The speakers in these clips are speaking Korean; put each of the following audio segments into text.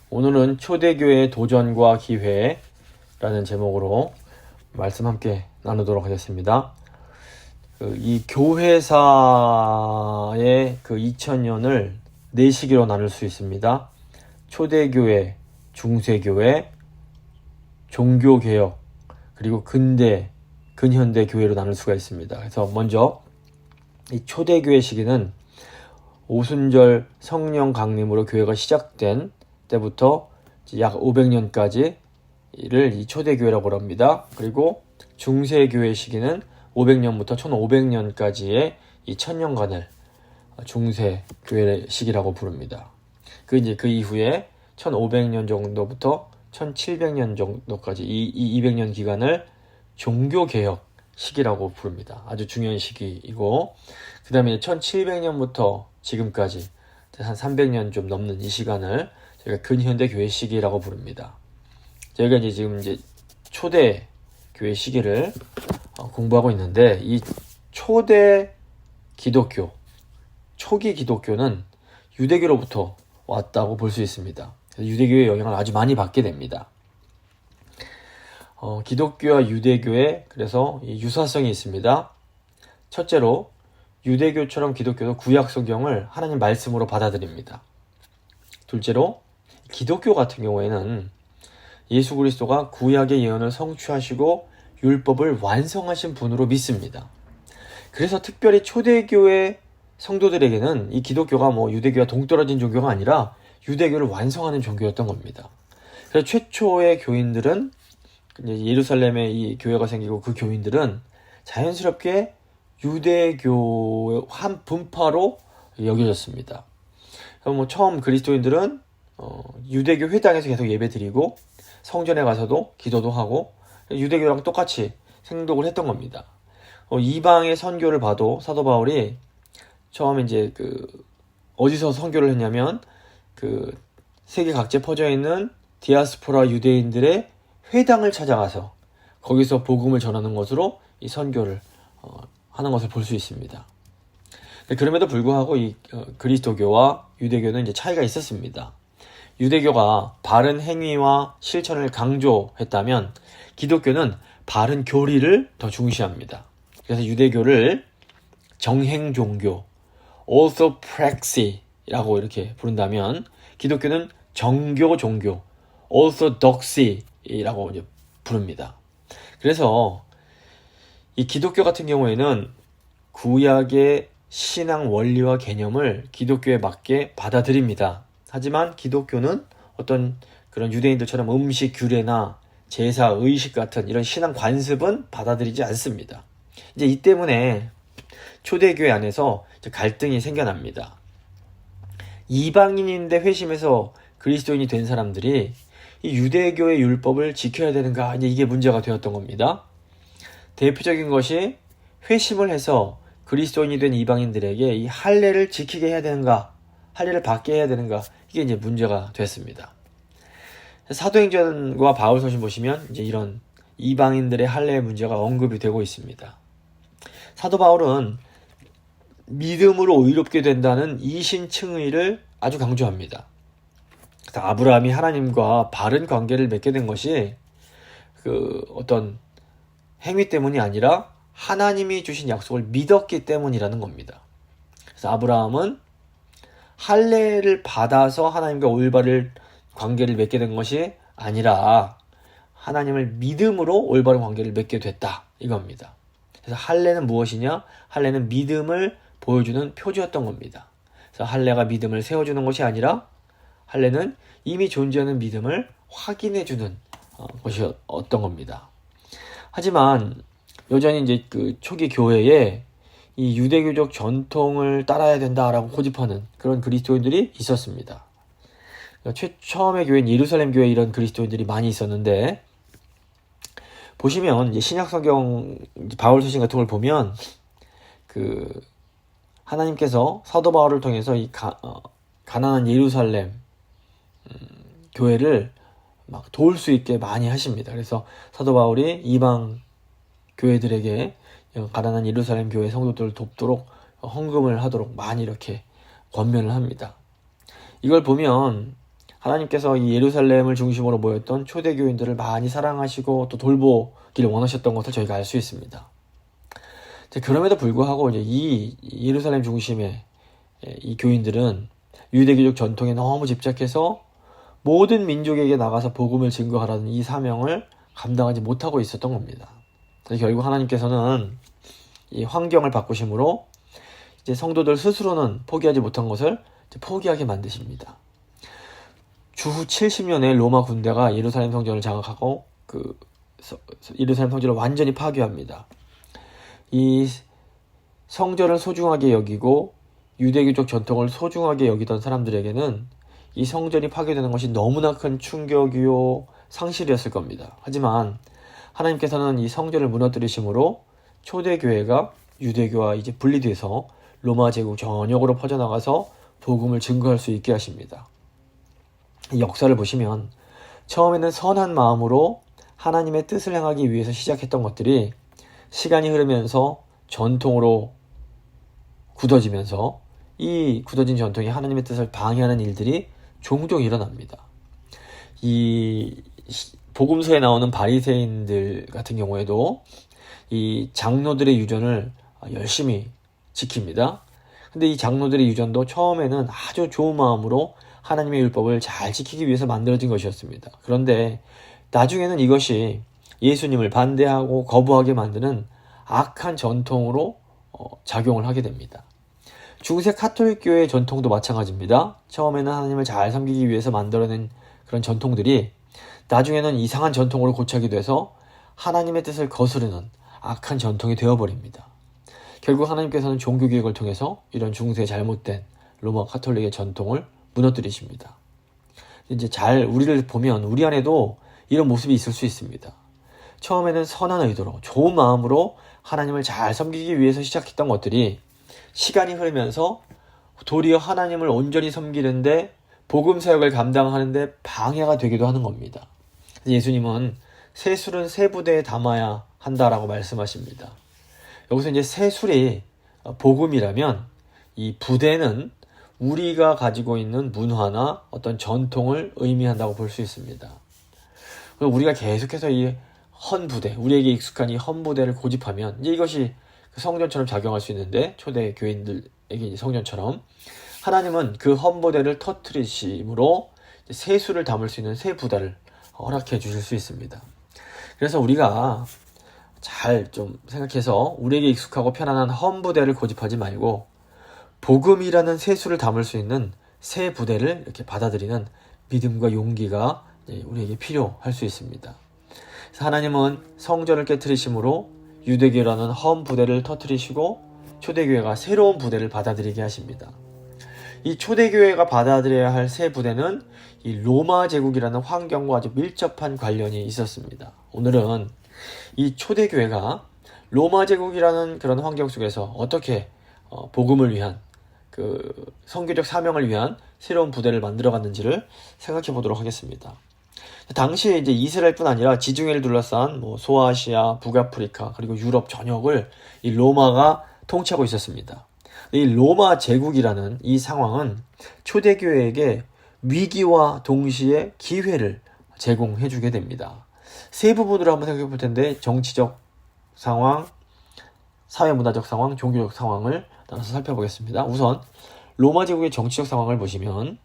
오늘은 초대교회의 도전과 기회라는 제목으로 말씀 함께 나누도록 하겠습니다. 이 교회사의 2000년을 4시기로 나눌 수 있습니다. 초대교회, 중세교회, 종교개혁, 그리고 근현대 교회로 나눌 수가 있습니다. 그래서 먼저 이 초대교회 시기는 오순절 성령 강림으로 교회가 시작된 때부터 약 500년까지를 이 초대교회라고 합니다. 그리고 중세교회 시기는 500년부터 1500년까지의 이 1000년간을 중세교회 시기라고 부릅니다. 그 이후에 1500년 정도부터 1700년 정도까지 이 200년 기간을 종교개혁 시기라고 부릅니다. 아주 중요한 시기이고, 그 다음에 1700년부터 지금까지 한 300년 좀 넘는 이 시간을 저희가 근현대 교회 시기라고 부릅니다. 저희가 지금 초대 교회 시기를 공부하고 있는데, 이 초대 기독교, 초기 기독교는 유대교로부터 왔다고 볼 수 있습니다. 유대교의 영향을 아주 많이 받게 됩니다. 기독교와 유대교에 그래서 이 유사성이 있습니다. 첫째로 유대교처럼 기독교도 구약 성경을 하나님 말씀으로 받아들입니다. 둘째로 기독교 같은 경우에는 예수 그리스도가 구약의 예언을 성취하시고 율법을 완성하신 분으로 믿습니다. 그래서 특별히 초대교회 성도들에게는 이 기독교가 유대교와 동떨어진 종교가 아니라 유대교를 완성하는 종교였던 겁니다. 그래서 최초의 교인들은 예루살렘에 이 교회가 생기고 그 교인들은 자연스럽게 유대교 한 분파로 여겨졌습니다. 처음 그리스도인들은 유대교 회당에서 계속 예배드리고 성전에 가서도 기도도 하고 유대교랑 똑같이 생독을 했던 겁니다. 이방의 선교를 봐도 사도 바울이 처음에 어디서 선교를 했냐면 세계 각지에 퍼져 있는 디아스포라 유대인들의 회당을 찾아가서 거기서 복음을 전하는 것으로 이 선교를 하는 것을 볼 수 있습니다. 그럼에도 불구하고 이 그리스도교와 유대교는 차이가 있었습니다. 유대교가 바른 행위와 실천을 강조했다면 기독교는 바른 교리를 더 중시합니다. 그래서 유대교를 정행 종교, orthopraxy라고 이렇게 부른다면 기독교는 정교 종교, orthodoxy라고 부릅니다. 그래서 이 기독교 같은 경우에는 구약의 신앙 원리와 개념을 기독교에 맞게 받아들입니다. 하지만 기독교는 어떤 그런 유대인들처럼 음식 규례나 제사 의식 같은 이런 신앙 관습은 받아들이지 않습니다. 이 때문에 초대교회 안에서 갈등이 생겨납니다. 이방인인데 회심해서 그리스도인이 된 사람들이 이 유대교의 율법을 지켜야 되는가, 이게 문제가 되었던 겁니다. 대표적인 것이 회심을 해서 그리스도인이 된 이방인들에게 이 할례를 지키게 해야 되는가, 할례를 받게 해야 되는가, 이게 문제가 됐습니다. 사도행전과 바울서신 보시면 이런 이방인들의 할례의 문제가 언급이 되고 있습니다. 사도 바울은 믿음으로 의롭게 된다는 이신칭의를 아주 강조합니다. 아브라함이 하나님과 바른 관계를 맺게 된 것이 어떤 행위 때문이 아니라 하나님이 주신 약속을 믿었기 때문이라는 겁니다. 그래서 아브라함은 할례를 받아서 하나님과 올바른 관계를 맺게 된 것이 아니라 하나님을 믿음으로 올바른 관계를 맺게 됐다, 이겁니다. 그래서 할례는 무엇이냐? 할례는 믿음을 보여주는 표지였던 겁니다. 그래서 할례가 믿음을 세워주는 것이 아니라 할례는 이미 존재하는 믿음을 확인해주는 것이었던 겁니다. 하지만 여전히 초기 교회에 이 유대교적 전통을 따라야 된다라고 고집하는 그런 그리스도인들이 있었습니다. 처음의 교회는 예루살렘 교회에 이런 그리스도인들이 많이 있었는데, 보시면 신약성경 바울 서신 같은 걸 보면 하나님께서 사도 바울을 통해서 이 가난한 예루살렘 교회를 막 도울 수 있게 많이 하십니다. 그래서 사도 바울이 이방 교회들에게 가난한 예루살렘 교회 성도들을 돕도록 헌금을 하도록 많이 이렇게 권면을 합니다. 이걸 보면 하나님께서 이 예루살렘을 중심으로 모였던 초대교인들을 많이 사랑하시고 또 돌보기를 원하셨던 것을 저희가 알 수 있습니다. 그럼에도 불구하고 이제 이 예루살렘 중심의 이 교인들은 유대교적 전통에 너무 집착해서 모든 민족에게 나가서 복음을 증거하라는 이 사명을 감당하지 못하고 있었던 겁니다. 결국 하나님께서는 이 환경을 바꾸심으로 이제 성도들 스스로는 포기하지 못한 것을 포기하게 만드십니다. 주후 70년에 로마 군대가 예루살렘 성전을 장악하고 예루살렘 성전을 완전히 파괴합니다. 이 성전을 소중하게 여기고 유대교적 전통을 소중하게 여기던 사람들에게는 이 성전이 파괴되는 것이 너무나 큰 충격이요 상실이었을 겁니다. 하지만 하나님께서는 이 성전을 무너뜨리심으로 초대교회가 유대교와 이제 분리돼서 로마 제국 전역으로 퍼져나가서 복음을 증거할 수 있게 하십니다. 이 역사를 보시면 처음에는 선한 마음으로 하나님의 뜻을 행하기 위해서 시작했던 것들이 시간이 흐르면서 전통으로 굳어지면서 이 굳어진 전통이 하나님의 뜻을 방해하는 일들이 종종 일어납니다. 이 복음서에 나오는 바리새인들 같은 경우에도 이 장로들의 유전을 열심히 지킵니다. 근데 이 장로들의 유전도 처음에는 아주 좋은 마음으로 하나님의 율법을 잘 지키기 위해서 만들어진 것이었습니다. 그런데 나중에는 이것이 예수님을 반대하고 거부하게 만드는 악한 전통으로 작용을 하게 됩니다. 중세 카톨릭 교회의 전통도 마찬가지입니다. 처음에는 하나님을 잘 섬기기 위해서 만들어낸 그런 전통들이 나중에는 이상한 전통으로 고착이 돼서 하나님의 뜻을 거스르는 악한 전통이 되어버립니다. 결국 하나님께서는 종교개혁을 통해서 이런 중세 잘못된 로마 카톨릭의 전통을 무너뜨리십니다. 이제 우리를 보면 우리 안에도 이런 모습이 있을 수 있습니다. 처음에는 선한 의도로 좋은 마음으로 하나님을 잘 섬기기 위해서 시작했던 것들이 시간이 흐르면서 도리어 하나님을 온전히 섬기는데 복음 사역을 감당하는데 방해가 되기도 하는 겁니다. 예수님은 새 술은 새 부대에 담아야 한다라고 말씀하십니다. 여기서 이제 새 술이 복음이라면 이 부대는 우리가 가지고 있는 문화나 어떤 전통을 의미한다고 볼 수 있습니다. 우리가 계속해서 이 헌부대, 우리에게 익숙한 이 헌부대를 고집하면 이제 이것이 성전처럼 작용할 수 있는데 초대 교인들에게 성전처럼 하나님은 그 헌부대를 터뜨리심으로 새 술을 담을 수 있는 새 부대를 허락해 주실 수 있습니다. 그래서 우리가 잘 좀 생각해서 우리에게 익숙하고 편안한 헌부대를 고집하지 말고 복음이라는 새 술을 담을 수 있는 새 부대를 이렇게 받아들이는 믿음과 용기가 우리에게 필요할 수 있습니다. 그래서 하나님은 성전을 깨트리심으로 유대교라는 험 부대를 터뜨리시고 초대교회가 새로운 부대를 받아들이게 하십니다. 이 초대교회가 받아들여야 할 새 부대는 이 로마 제국이라는 환경과 아주 밀접한 관련이 있었습니다. 오늘은 이 초대교회가 로마 제국이라는 그런 환경 속에서 어떻게 복음을 위한 그 선교적 사명을 위한 새로운 부대를 만들어갔는지를 생각해 보도록 하겠습니다. 당시에 이제 이스라엘뿐 아니라 지중해를 둘러싼 소아시아, 북아프리카 그리고 유럽 전역을 이 로마가 통치하고 있었습니다. 이 로마 제국이라는 이 상황은 초대교회에게 위기와 동시에 기회를 제공해주게 됩니다. 세 부분으로 한번 생각해 볼 텐데 정치적 상황, 사회문화적 상황, 종교적 상황을 나눠서 살펴보겠습니다. 우선 로마 제국의 정치적 상황을 보시면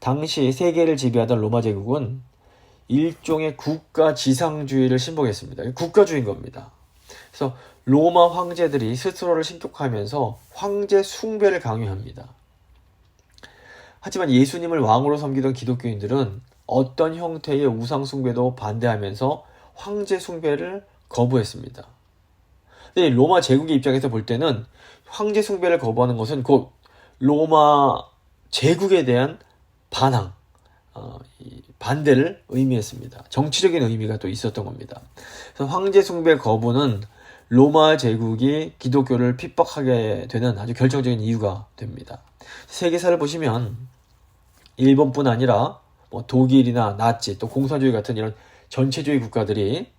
당시 세계를 지배하던 로마 제국은 일종의 국가 지상주의를 신봉했습니다. 국가주의인 겁니다. 그래서 로마 황제들이 스스로를 신격화하면서 황제 숭배를 강요합니다. 하지만 예수님을 왕으로 섬기던 기독교인들은 어떤 형태의 우상 숭배도 반대하면서 황제 숭배를 거부했습니다. 근데 로마 제국의 입장에서 볼 때는 황제 숭배를 거부하는 것은 곧 로마 제국에 대한 반항, 반대를 의미했습니다. 정치적인 의미가 또 있었던 겁니다. 그래서 황제 숭배 거부는 로마 제국이 기독교를 핍박하게 되는 아주 결정적인 이유가 됩니다. 세계사를 보시면 일본뿐 아니라 독일이나 나치 또 공산주의 같은 이런 전체주의 국가들이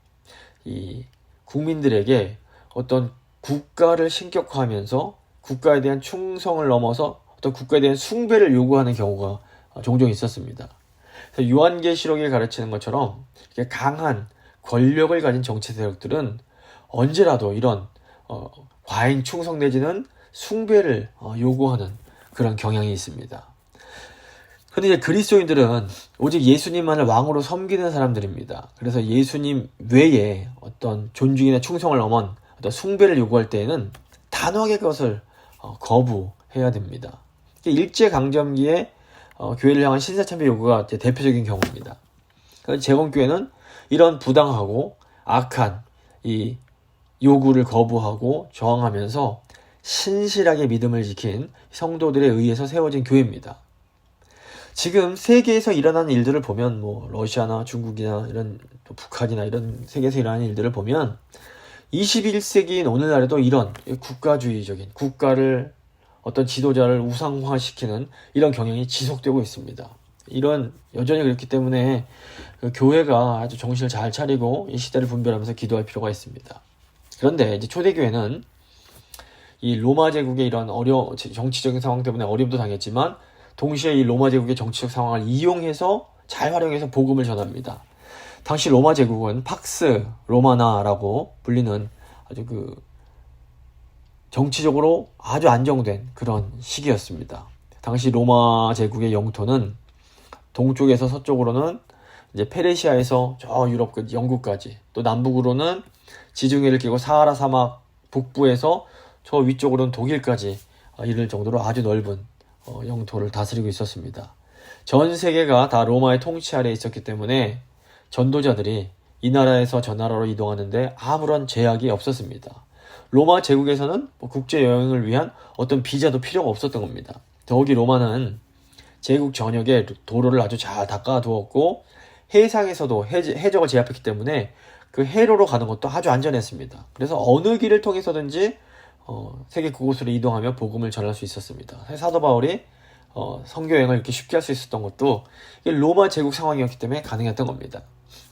이 국민들에게 어떤 국가를 신격화하면서 국가에 대한 충성을 넘어서 어떤 국가에 대한 숭배를 요구하는 경우가 종종 있었습니다. 그래서 요한계시록이 가르치는 것처럼 이렇게 강한 권력을 가진 정치 세력들은 언제라도 이런 과잉 충성 내지는 숭배를 요구하는 그런 경향이 있습니다. 그런데 이제 그리스도인들은 오직 예수님만을 왕으로 섬기는 사람들입니다. 그래서 예수님 외에 어떤 존중이나 충성을 넘은 어떤 숭배를 요구할 때에는 단호하게 그것을 거부해야 됩니다. 일제강점기에 교회를 향한 신사참배 요구가 이제 대표적인 경우입니다. 제공교회는 이런 부당하고 악한 이 요구를 거부하고 저항하면서 신실하게 믿음을 지킨 성도들에 의해서 세워진 교회입니다. 지금 세계에서 일어나는 일들을 보면 뭐 러시아나 중국이나 이런 또 북한이나 이런 세계에서 일어나는 일들을 보면 21세기인 오늘날에도 이런 국가주의적인 국가를 어떤 지도자를 우상화시키는 이런 경향이 지속되고 있습니다. 이런 여전히 그렇기 때문에 교회가 아주 정신을 잘 차리고 이 시대를 분별하면서 기도할 필요가 있습니다. 그런데 이제 초대교회는 이 로마 제국의 이런 정치적인 상황 때문에 어려움도 당했지만 동시에 이 로마 제국의 정치적 상황을 이용해서 잘 활용해서 복음을 전합니다. 당시 로마 제국은 팍스 로마나라고 불리는 아주 정치적으로 아주 안정된 그런 시기였습니다. 당시 로마 제국의 영토는 동쪽에서 서쪽으로는 이제 페르시아에서 저 유럽 영국까지, 또 남북으로는 지중해를 끼고 사하라 사막 북부에서 저 위쪽으로는 독일까지 이를 정도로 아주 넓은 영토를 다스리고 있었습니다. 전 세계가 다 로마의 통치 아래에 있었기 때문에 전도자들이 이 나라에서 저 나라로 이동하는데 아무런 제약이 없었습니다. 로마 제국에서는 국제 여행을 위한 어떤 비자도 필요가 없었던 겁니다. 더욱이 로마는 제국 전역에 도로를 아주 잘 닦아두었고 해상에서도 해적을 제압했기 때문에 그 해로로 가는 것도 아주 안전했습니다. 그래서 어느 길을 통해서든지 세계 그곳으로 이동하며 복음을 전할 수 있었습니다. 사도 바울이 선교 여행을 이렇게 쉽게 할 수 있었던 것도 로마 제국 상황이었기 때문에 가능했던 겁니다.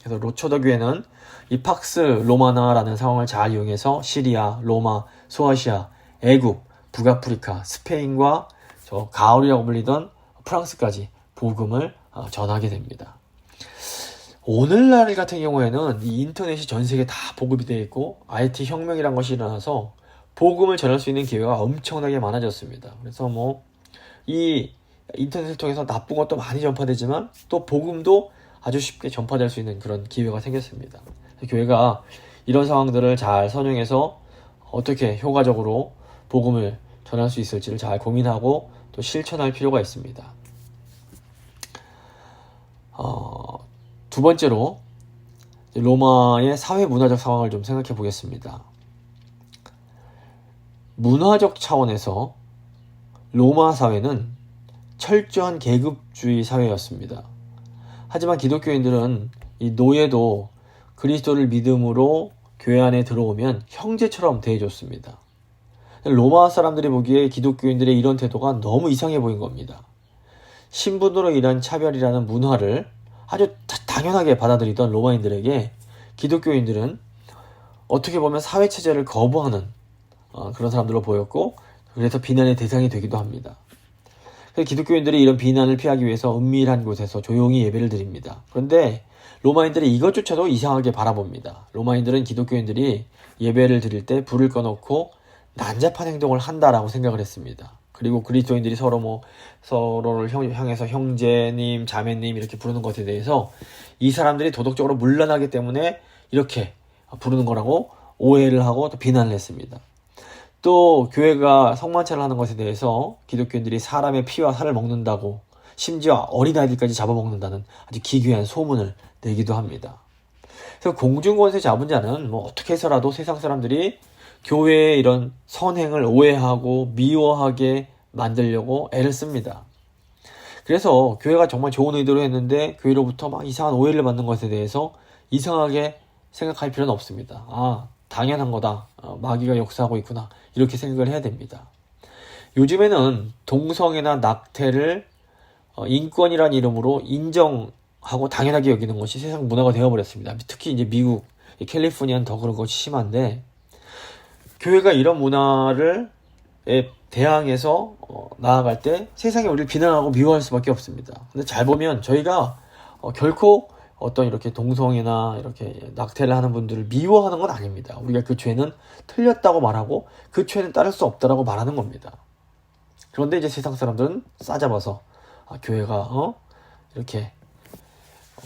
그래서 초대 교회는 이 팍스 로마나라는 상황을 잘 이용해서 시리아, 로마, 소아시아, 애굽, 북아프리카, 스페인과 저 가을이라고 불리던 프랑스까지 복음을 전하게 됩니다. 오늘날 같은 경우에는 이 인터넷이 전 세계에 다 보급이 되어 있고 IT 혁명이란 것이 일어나서 복음을 전할 수 있는 기회가 엄청나게 많아졌습니다. 그래서 이 인터넷을 통해서 나쁜 것도 많이 전파되지만 또 복음도 아주 쉽게 전파될 수 있는 그런 기회가 생겼습니다. 교회가 이런 상황들을 잘 선용해서 어떻게 효과적으로 복음을 전할 수 있을지를 잘 고민하고 또 실천할 필요가 있습니다. 두 번째로 로마의 사회 문화적 상황을 좀 생각해 보겠습니다. 문화적 차원에서 로마 사회는 철저한 계급주의 사회였습니다. 하지만 기독교인들은 이 노예도 그리스도를 믿음으로 교회 안에 들어오면 형제처럼 대해줬습니다. 로마 사람들이 보기에 기독교인들의 이런 태도가 너무 이상해 보인 겁니다. 신분으로 인한 차별이라는 문화를 아주 당연하게 받아들이던 로마인들에게 기독교인들은 어떻게 보면 사회체제를 거부하는 그런 사람들로 보였고, 그래서 비난의 대상이 되기도 합니다. 그래서 기독교인들이 이런 비난을 피하기 위해서 은밀한 곳에서 조용히 예배를 드립니다. 그런데 로마인들이 이것조차도 이상하게 바라봅니다. 로마인들은 기독교인들이 예배를 드릴 때 불을 꺼놓고 난잡한 행동을 한다라고 생각을 했습니다. 그리고 그리스도인들이 서로를 향해서 형제님, 자매님 이렇게 부르는 것에 대해서 이 사람들이 도덕적으로 문란하기 때문에 이렇게 부르는 거라고 오해를 하고 또 비난을 했습니다. 또 교회가 성만찬을 하는 것에 대해서 기독교인들이 사람의 피와 살을 먹는다고, 심지어 어린아이들까지 잡아먹는다는 아주 기괴한 소문을 내기도 합니다. 그래서 공중권세 잡은 자는 어떻게 해서라도 세상 사람들이 교회의 이런 선행을 오해하고 미워하게 만들려고 애를 씁니다. 그래서 교회가 정말 좋은 의도로 했는데 교회로부터 막 이상한 오해를 받는 것에 대해서 이상하게 생각할 필요는 없습니다. 당연한 거다. 마귀가 역사하고 있구나. 이렇게 생각을 해야 됩니다. 요즘에는 동성애나 낙태를 인권이란 이름으로 인정하고 당연하게 여기는 것이 세상 문화가 되어버렸습니다. 특히 이제 미국, 캘리포니아는 더 그런 것이 심한데, 교회가 이런 문화를 대항해서 나아갈 때 세상이 우리를 비난하고 미워할 수밖에 없습니다. 근데 잘 보면 저희가 결코 어떤 이렇게 동성이나 이렇게 낙태를 하는 분들을 미워하는 건 아닙니다. 우리가 그 죄는 틀렸다고 말하고 그 죄는 따를 수 없다라고 말하는 겁니다. 그런데 이제 세상 사람들은 싸잡아서 교회가 이렇게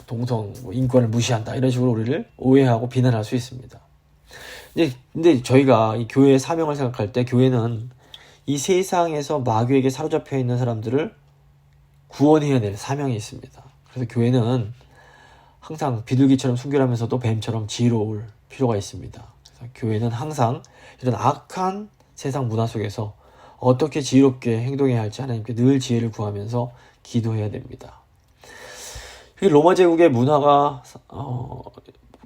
동성 인권을 무시한다 이런 식으로 우리를 오해하고 비난할 수 있습니다. 근데 저희가 이 교회의 사명을 생각할 때 교회는 이 세상에서 마귀에게 사로잡혀 있는 사람들을 구원해야 될 사명이 있습니다. 그래서 교회는 항상 비둘기처럼 순결하면서도 뱀처럼 지혜로울 필요가 있습니다. 그래서 교회는 항상 이런 악한 세상 문화 속에서 어떻게 지혜롭게 행동해야 할지 하나님께 늘 지혜를 구하면서 기도해야 됩니다. 로마 제국의 문화가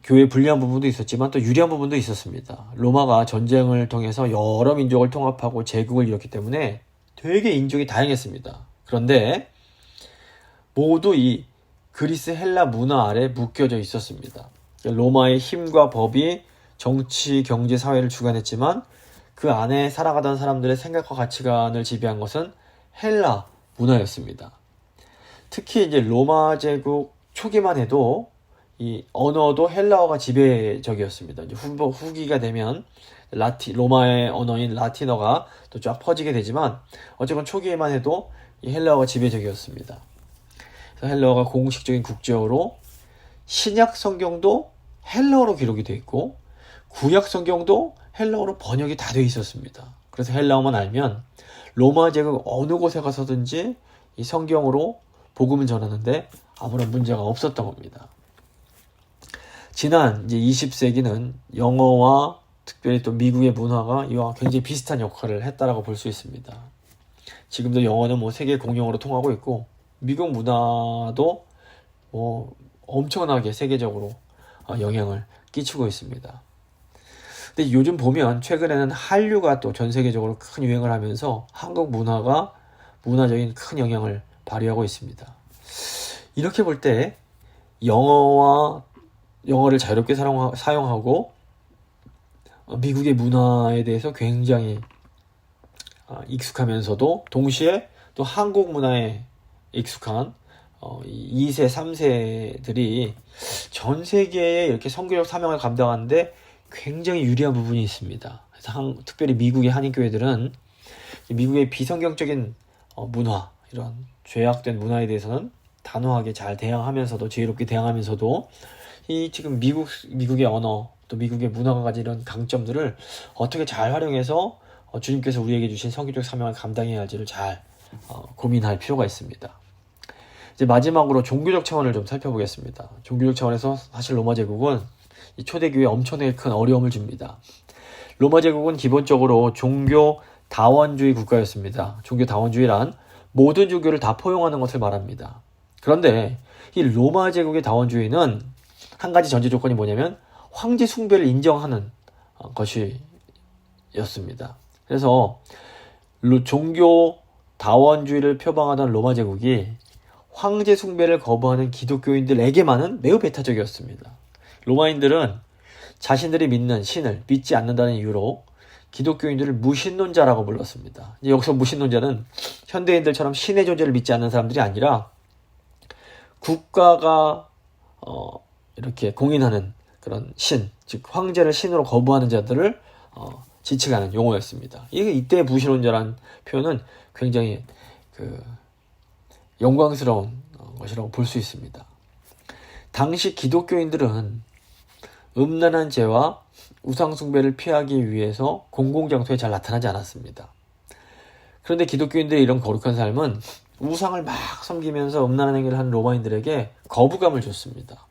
교회에 불리한 부분도 있었지만 또 유리한 부분도 있었습니다. 로마가 전쟁을 통해서 여러 민족을 통합하고 제국을 이뤘기 때문에 되게 인종이 다양했습니다. 그런데 모두 이 그리스 헬라 문화 아래 묶여져 있었습니다. 로마의 힘과 법이 정치, 경제, 사회를 주관했지만 그 안에 살아가던 사람들의 생각과 가치관을 지배한 것은 헬라 문화였습니다. 특히 이제 로마 제국 초기만 해도 이 언어도 헬라어가 지배적이었습니다. 이제 후기가 되면 로마의 언어인 라틴어가 또 쫙 퍼지게 되지만 어쨌건 초기에만 해도 이 헬라어가 지배적이었습니다. 그래서 헬라어가 공식적인 국제어로 신약 성경도 헬라어로 기록이 되어 있고 구약 성경도 헬라어로 번역이 다 되어 있었습니다. 그래서 헬라어만 알면 로마 제국 어느 곳에 가서든지 이 성경으로 복음을 전하는데 아무런 문제가 없었던 겁니다. 지난 이제 20세기는 영어와 특별히 또 미국의 문화가 이와 굉장히 비슷한 역할을 했다라고 볼 수 있습니다. 지금도 영어는 세계 공용어로 통하고 있고 미국 문화도 엄청나게 세계적으로 영향을 끼치고 있습니다. 근데 요즘 보면 최근에는 한류가 또 전 세계적으로 큰 유행을 하면서 한국 문화가 문화적인 큰 영향을 발휘하고 있습니다. 이렇게 볼 때 영어를 자유롭게 사용하고 미국의 문화에 대해서 굉장히 익숙하면서도 동시에 또 한국 문화에 익숙한 2세, 3세들이 전 세계에 이렇게 선교적 사명을 감당하는데 굉장히 유리한 부분이 있습니다. 그래서 특별히 미국의 한인교회들은 미국의 비성경적인 문화, 이런 죄악된 문화에 대해서는 단호하게 잘 대항하면서도 지혜롭게 대항하면서도 이 지금 미국의 언어 또 미국의 문화가 가진 이런 강점들을 어떻게 잘 활용해서 주님께서 우리에게 주신 선교적 사명을 감당해야 할지를 잘 고민할 필요가 있습니다. 이제 마지막으로 종교적 차원을 좀 살펴보겠습니다. 종교적 차원에서 사실 로마 제국은 이 초대교회에 엄청나게 큰 어려움을 줍니다. 로마 제국은 기본적으로 종교 다원주의 국가였습니다. 종교 다원주의란 모든 종교를 다 포용하는 것을 말합니다. 그런데 이 로마 제국의 다원주의는 한 가지 전제 조건이 뭐냐면 황제 숭배를 인정하는 것이었습니다. 그래서 종교 다원주의를 표방하던 로마 제국이 황제 숭배를 거부하는 기독교인들에게만은 매우 배타적이었습니다. 로마인들은 자신들이 믿는 신을 믿지 않는다는 이유로 기독교인들을 무신론자라고 불렀습니다. 여기서 무신론자는 현대인들처럼 신의 존재를 믿지 않는 사람들이 아니라 국가가 이렇게 공인하는 그런 신, 즉 황제를 신으로 거부하는 자들을 지칭하는 용어였습니다. 이때 무신론자라는 표현은 굉장히 영광스러운 것이라고 볼 수 있습니다. 당시 기독교인들은 음란한 죄와 우상숭배를 피하기 위해서 공공장소에 잘 나타나지 않았습니다. 그런데 기독교인들의 이런 거룩한 삶은 우상을 막 섬기면서 음란한 행위를 하는 로마인들에게 거부감을 줬습니다.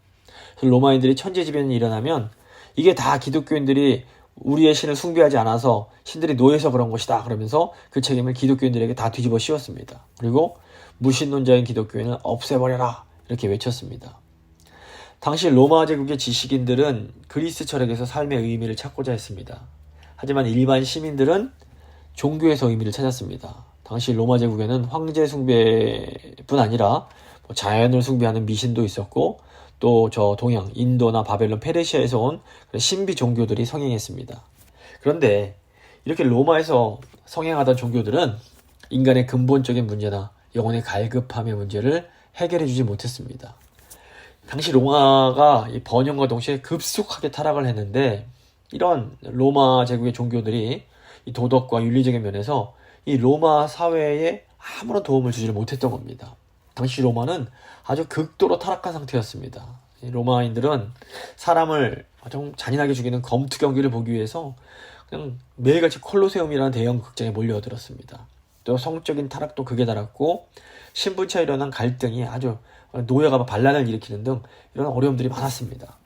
로마인들이 천재지변이 일어나면 이게 다 기독교인들이 우리의 신을 숭배하지 않아서 신들이 노예해서 그런 것이다 그러면서 그 책임을 기독교인들에게 다 뒤집어 씌웠습니다. 그리고 무신론자인 기독교인은 없애버려라 이렇게 외쳤습니다. 당시 로마 제국의 지식인들은 그리스 철학에서 삶의 의미를 찾고자 했습니다. 하지만 일반 시민들은 종교에서 의미를 찾았습니다. 당시 로마 제국에는 황제 숭배뿐 아니라 자연을 숭배하는 미신도 있었고 또 저 동양, 인도나 바벨론, 페르시아에서 온 신비 종교들이 성행했습니다. 그런데 이렇게 로마에서 성행하던 종교들은 인간의 근본적인 문제나 영혼의 갈급함의 문제를 해결해 주지 못했습니다. 당시 로마가 이 번영과 동시에 급속하게 타락을 했는데, 이런 로마 제국의 종교들이 이 도덕과 윤리적인 면에서 이 로마 사회에 아무런 도움을 주지를 못했던 겁니다. 당시 로마는 아주 극도로 타락한 상태였습니다. 이 로마인들은 사람을 좀 잔인하게 죽이는 검투 경기를 보기 위해서 그냥 매일같이 콜로세움이라는 대형 극장에 몰려들었습니다. 또 성적인 타락도 극에 달았고, 신분 차이로 일어난 갈등이 아주 노예가 반란을 일으키는 등 이런 어려움들이 많았습니다.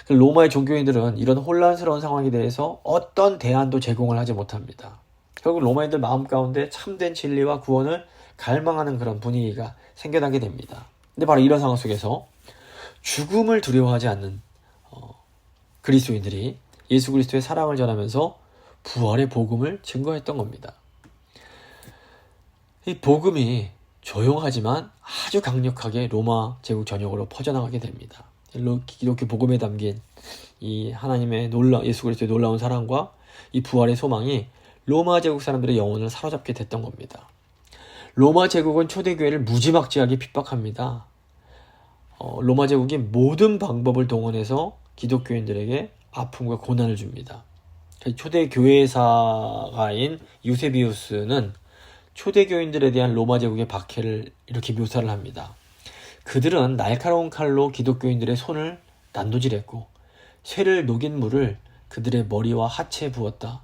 로마의 종교인들은 이런 혼란스러운 상황에 대해서 어떤 대안도 제공을 하지 못합니다. 결국 로마인들 마음 가운데 참된 진리와 구원을 갈망하는 그런 분위기가 생겨나게 됩니다. 근데 바로 이런 상황 속에서 죽음을 두려워하지 않는 그리스도인들이 예수 그리스도의 사랑을 전하면서 부활의 복음을 증거했던 겁니다. 이 복음이 조용하지만 아주 강력하게 로마 제국 전역으로 퍼져나가게 됩니다. 기독교 복음에 담긴 이 하나님의 예수 그리스도의 놀라운 사랑과 이 부활의 소망이 로마 제국 사람들의 영혼을 사로잡게 됐던 겁니다. 로마 제국은 초대교회를 무지막지하게 핍박합니다. 로마 제국이 모든 방법을 동원해서 기독교인들에게 아픔과 고난을 줍니다. 초대 교회사가인 유세비우스는 초대교인들에 대한 로마 제국의 박해를 이렇게 묘사를 합니다. 그들은 날카로운 칼로 기독교인들의 손을 난도질했고 쇠를 녹인 물을 그들의 머리와 하체에 부었다.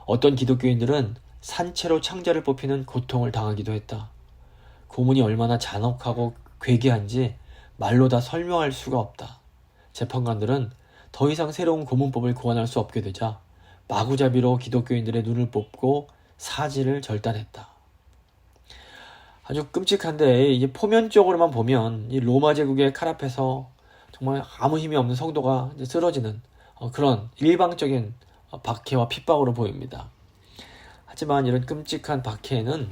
어떤 기독교인들은 산채로 창자를 뽑히는 고통을 당하기도 했다. 고문이 얼마나 잔혹하고 괴괴한지 말로 다 설명할 수가 없다. 재판관들은 더 이상 새로운 고문법을 고안할 수 없게 되자 마구잡이로 기독교인들의 눈을 뽑고 사지를 절단했다. 아주 끔찍한데 이게 포면적으로만 보면 이 로마 제국의 칼 앞에서 정말 아무 힘이 없는 성도가 쓰러지는 그런 일방적인 박해와 핍박으로 보입니다. 하지만 이런 끔찍한 박해에는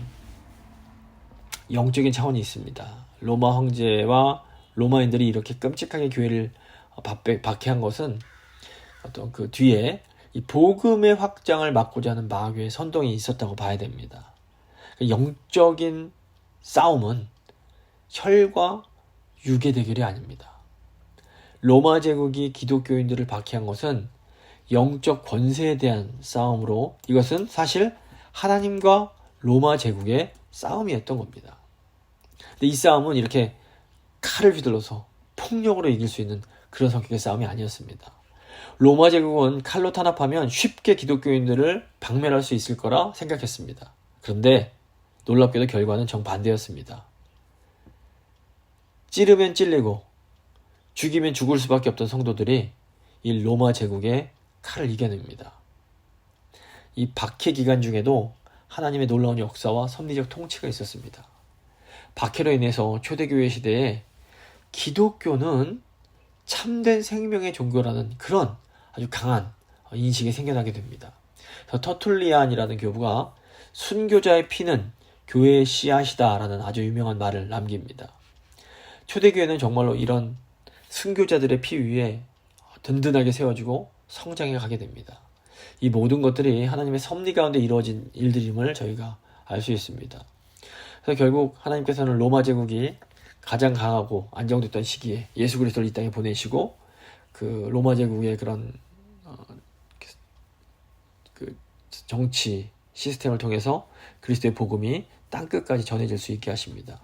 영적인 차원이 있습니다. 로마 황제와 로마인들이 이렇게 끔찍하게 교회를 박해한 것은 어떤 그 뒤에 이 복음의 확장을 막고자 하는 마귀의 선동이 있었다고 봐야 됩니다. 영적인 싸움은 혈과 육의 대결이 아닙니다. 로마 제국이 기독교인들을 박해한 것은 영적 권세에 대한 싸움으로 이것은 사실 하나님과 로마 제국의 싸움이었던 겁니다. 근데 이 싸움은 이렇게 칼을 휘둘러서 폭력으로 이길 수 있는 그런 성격의 싸움이 아니었습니다. 로마 제국은 칼로 탄압하면 쉽게 기독교인들을 박멸할 수 있을 거라 생각했습니다. 그런데 놀랍게도 결과는 정반대였습니다. 찌르면 찔리고 죽이면 죽을 수밖에 없던 성도들이 이 로마 제국의 칼을 이겨냅니다. 이 박해 기간 중에도 하나님의 놀라운 역사와 섭리적 통치가 있었습니다. 박해로 인해서 초대교회 시대에 기독교는 참된 생명의 종교라는 그런 아주 강한 인식이 생겨나게 됩니다. 그래서 터툴리안이라는 교부가 순교자의 피는 교회의 씨앗이다 라는 아주 유명한 말을 남깁니다. 초대교회는 정말로 이런 순교자들의 피 위에 든든하게 세워지고 성장해 가게 됩니다. 이 모든 것들이 하나님의 섭리 가운데 이루어진 일들임을 저희가 알 수 있습니다. 그래서 결국 하나님께서는 로마 제국이 가장 강하고 안정됐던 시기에 예수 그리스도를 이 땅에 보내시고 그 로마 제국의 그런 그 정치 시스템을 통해서 그리스도의 복음이 땅끝까지 전해질 수 있게 하십니다.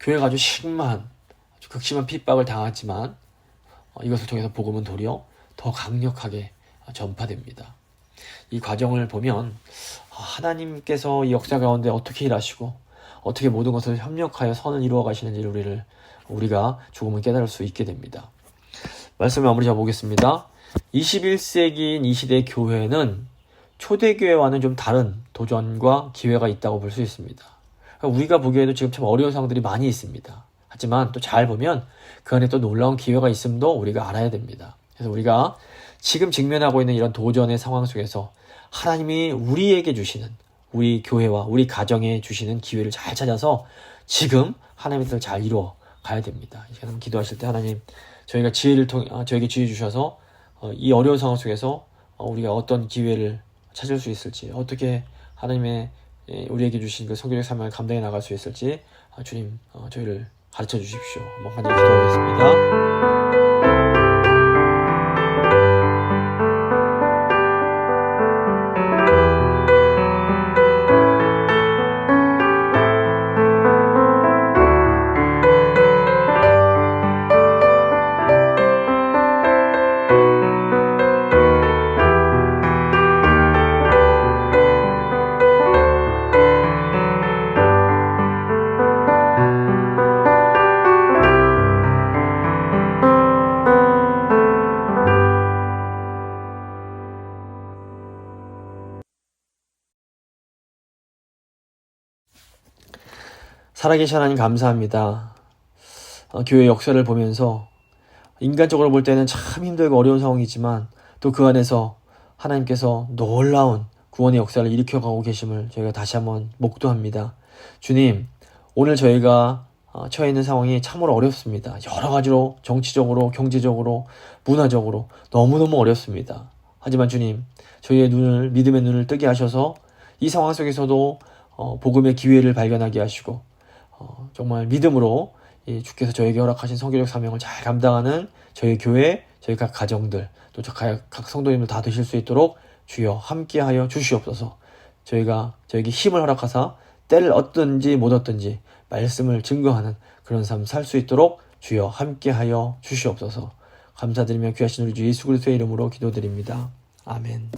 교회가 아주 극심한 핍박을 당했지만 이것을 통해서 복음은 도리어 더 강력하게 전파됩니다. 이 과정을 보면 하나님께서 이 역사 가운데 어떻게 일하시고 어떻게 모든 것을 협력하여 선을 이루어 가시는지를 우리가 조금은 깨달을 수 있게 됩니다. 말씀을 마무리 잡아보겠습니다. 21세기인 이 시대의 교회는 초대교회와는 좀 다른 도전과 기회가 있다고 볼 수 있습니다. 우리가 보기에도 지금 참 어려운 상황들이 많이 있습니다. 하지만 또 잘 보면 그 안에 또 놀라운 기회가 있음도 우리가 알아야 됩니다. 그래서 우리가 지금 직면하고 있는 이런 도전의 상황 속에서 하나님이 우리에게 주시는 우리 교회와 우리 가정에 주시는 기회를 잘 찾아서 지금 하나님의 뜻을 잘 이루어 가야 됩니다. 하나님 기도하실 때 하나님 저희가 저에게 지혜 주셔서 이 어려운 상황 속에서 우리가 어떤 기회를 찾을 수 있을지 어떻게 하나님의 우리에게 주신 그 성교적 사명을 감당해 나갈 수 있을지 주님 저희를 가르쳐 주십시오. 한번 간절히 기도하겠습니다. 살아계신 하나님 감사합니다. 교회 역사를 보면서 인간적으로 볼 때는 참 힘들고 어려운 상황이지만 또 그 안에서 하나님께서 놀라운 구원의 역사를 일으켜가고 계심을 저희가 다시 한번 목도합니다. 주님, 오늘 저희가 처해 있는 상황이 참으로 어렵습니다. 여러 가지로 정치적으로, 경제적으로, 문화적으로 너무너무 어렵습니다. 하지만 주님, 저희의 눈을, 믿음의 눈을 뜨게 하셔서 이 상황 속에서도 복음의 기회를 발견하게 하시고 정말 믿음으로 주께서 저에게 허락하신 선교적 사명을 잘 감당하는 저희 교회, 저희 각 가정들, 또 각 성도님들 다 되실 수 있도록 주여 함께하여 주시옵소서. 저에게 힘을 허락하사 때를 얻든지 못 얻든지 말씀을 증거하는 그런 삶 살 수 있도록 주여 함께하여 주시옵소서. 감사드리며 귀하신 우리 주 예수 그리스도의 이름으로 기도드립니다. 아멘.